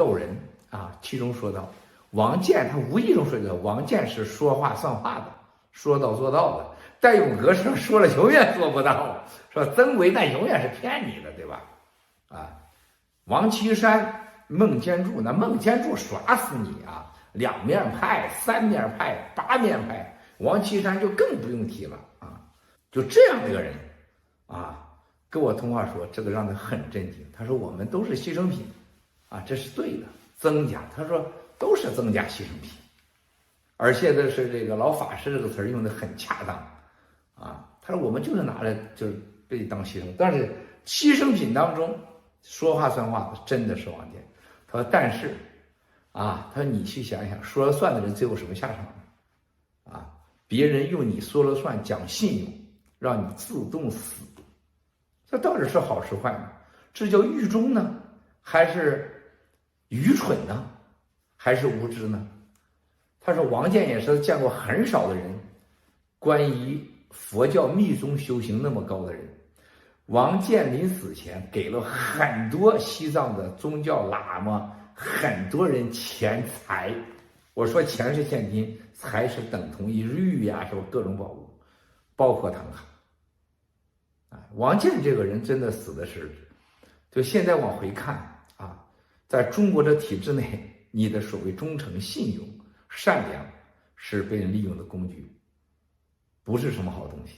斗人啊，其中说到王建，他无意中说的，王建是说话算话的，说到做到的。戴永革说了永远做不到，说曾维那永远是骗你的，对吧？啊，王岐山、孟建柱，那孟建柱耍死你啊！两面派、三面派、八面派，王岐山就更不用提了啊！就这样的一个人啊，跟我通话说，这个让他很震惊。他说我们都是牺牲品啊，这是对的，增加。他说都是增加牺牲品，而且的是这个老法师这个词用的很恰当啊。他说我们就是拿来就是被当牺牲，但是牺牲品当中说话算话的真的是王建。他说但是啊，他说你去想想，说了算的人最后什么下场呢？啊，别人用你说了算讲信用，让你自动死，这到底是好是坏呢？这叫愚忠呢，还是愚蠢呢，还是无知呢？他说王建也是见过很少的人，关于佛教密宗修行那么高的人。王建临死前给了很多西藏的宗教喇嘛，很多人钱财。我说钱是现金，财是等同于玉呀，什么各种宝物，包括唐卡。王建这个人真的死的是，就现在往回看啊，在中国的体制内，你的所谓忠诚、信用、善良是被人利用的工具，不是什么好东西。